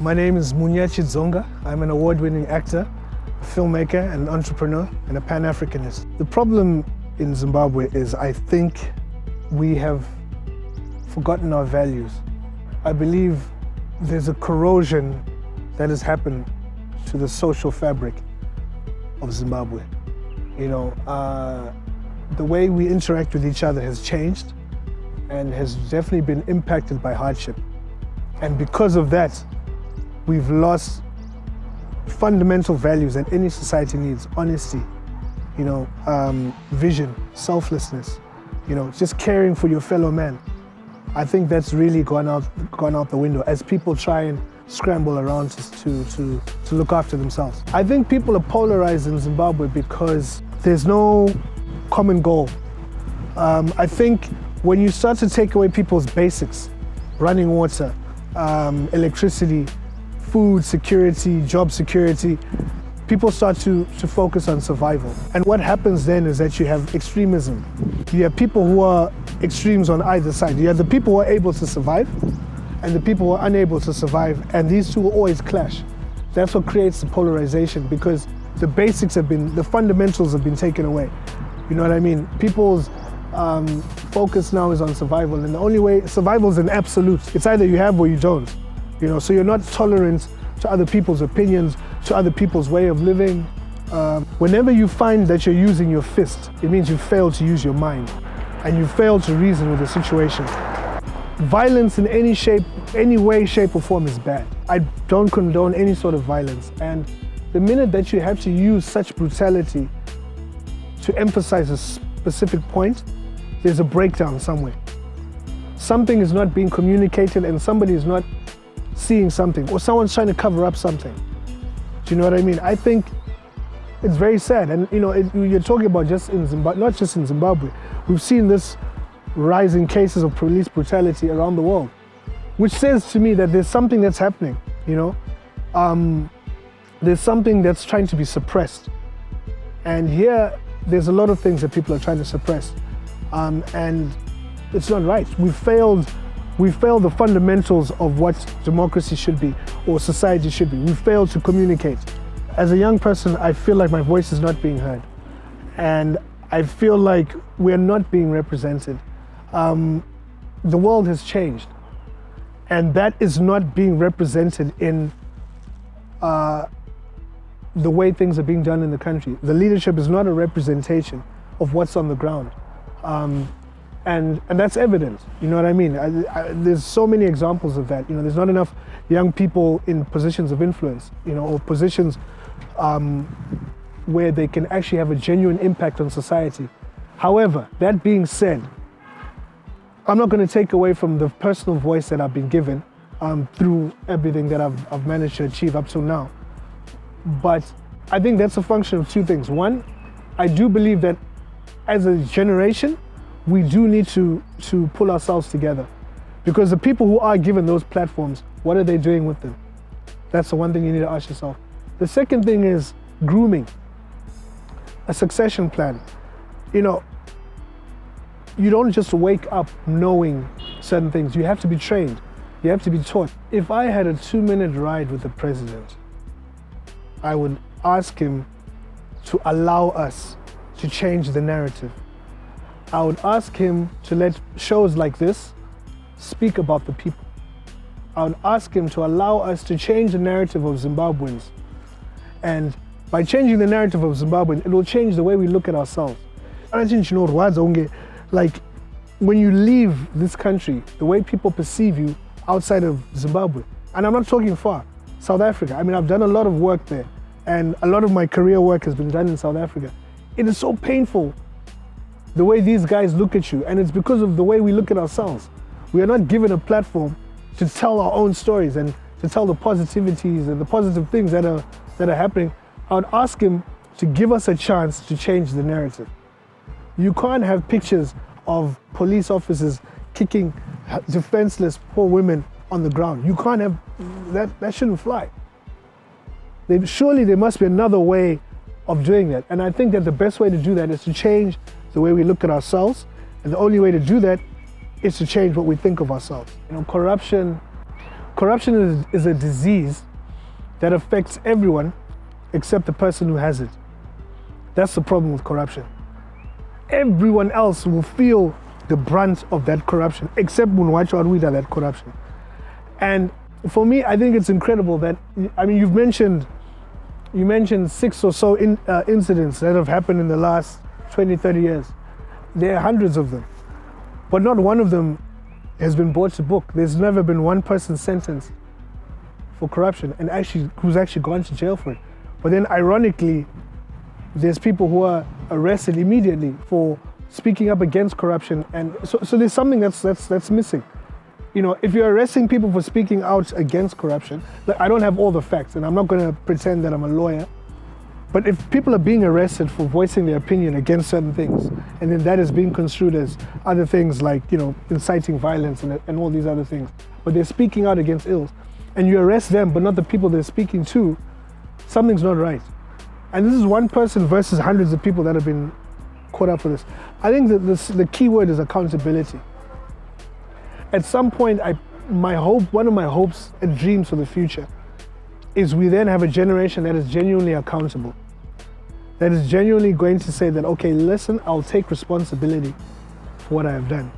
My name is Munya Chidzonga. I'm an award-winning actor, a filmmaker, an entrepreneur, and a Pan-Africanist. The problem in Zimbabwe is I think we have forgotten our values. I believe there's a corrosion that has happened to the social fabric of Zimbabwe. You know, the way we interact with each other has changed and has definitely been impacted by hardship. And because of that, we've lost fundamental values that any society needs: honesty, you know, vision, selflessness, you know, just caring for your fellow man. I think that's really gone out the window as people try and scramble around to look after themselves. I think people are polarized in Zimbabwe because there's no common goal. I think when you start to take away people's basics, running water, electricity, food security, job security, people start to focus on survival. And what happens then is that you have extremism. You have people who are extremes on either side. You have the people who are able to survive and the people who are unable to survive, and these two will always clash. That's what creates the polarization, because the basics have been, the fundamentals have been taken away. You know what I mean? People's focus now is on survival, and the only way, survival is an absolute. It's either you have or you don't. You know, so you're not tolerant to other people's opinions, to other people's way of living. Whenever you find that you're using your fist, it means you failed to use your mind and you failed to reason with the situation. Violence in any shape, any way, shape or form is bad. I don't condone any sort of violence. And the minute that you have to use such brutality to emphasize a specific point, there's a breakdown somewhere. Something is not being communicated and somebody is not seeing something, or someone's trying to cover up something. Do you know what I mean? I think it's very sad. And you know, you're talking about just in Zimbabwe, not just in Zimbabwe. We've seen this rise in cases of police brutality around the world, which says to me that there's something that's happening, you know? There's something that's trying to be suppressed. And here, there's a lot of things that people are trying to suppress. And it's not right. We failed the fundamentals of what democracy should be or society should be. We failed to communicate. As a young person, I feel like my voice is not being heard. And I feel like we're not being represented. The world has changed. And that is not being represented in the way things are being done in the country. The leadership is not a representation of what's on the ground. And that's evident, you know what I mean? There's so many examples of that. You know, there's not enough young people in positions of influence, you know, or positions where they can actually have a genuine impact on society. However, that being said, I'm not going to take away from the personal voice that I've been given through everything that I've managed to achieve up till now. But I think that's a function of two things. One, I do believe that as a generation, we do need to pull ourselves together, because the people who are given those platforms, what are they doing with them? That's the one thing you need to ask yourself. The second thing is grooming, a succession plan. You know, you don't just wake up knowing certain things. You have to be trained. You have to be taught. If I had a 2-minute ride with the president, I would ask him to allow us to change the narrative. I would ask him to let shows like this speak about the people. I would ask him to allow us to change the narrative of Zimbabweans. And by changing the narrative of Zimbabweans, it will change the way we look at ourselves. I think, you know, like when you leave this country, the way people perceive you outside of Zimbabwe, and I'm not talking far, South Africa. I mean, I've done a lot of work there, and a lot of my career work has been done in South Africa. It is so painful the way these guys look at you, and it's because of the way we look at ourselves. We are not given a platform to tell our own stories and to tell the positivities and the positive things that are happening. I would ask him to give us a chance to change the narrative. You can't have pictures of police officers kicking defenseless poor women on the ground. You can't have, that shouldn't fly. Surely there must be another way of doing that. And I think that the best way to do that is to change the way we look at ourselves. And the only way to do that is to change what we think of ourselves. You know, corruption, Corruption is a disease that affects everyone except the person who has it. That's the problem with corruption. Everyone else will feel the brunt of that corruption, except that corruption. And for me, I think it's incredible that, I mean, you mentioned 6 or so incidents that have happened in the last 20, 30 years. There are hundreds of them, but not one of them has been brought to book. There's never been one person sentenced for corruption and who's actually gone to jail for it. But then ironically, there's people who are arrested immediately for speaking up against corruption. And so there's something that's missing. You know, if you're arresting people for speaking out against corruption, like, I don't have all the facts and I'm not gonna pretend that I'm a lawyer, but if people are being arrested for voicing their opinion against certain things, and then that is being construed as other things like, you know, inciting violence and all these other things, but they're speaking out against ills, and you arrest them but not the people they're speaking to, something's not right. And this is one person versus hundreds of people that have been caught up for this. I think that the key word is accountability. At some point, one of my hopes and dreams for the future is we then have a generation that is genuinely accountable, that is genuinely going to say that, okay, listen, I'll take responsibility for what I have done.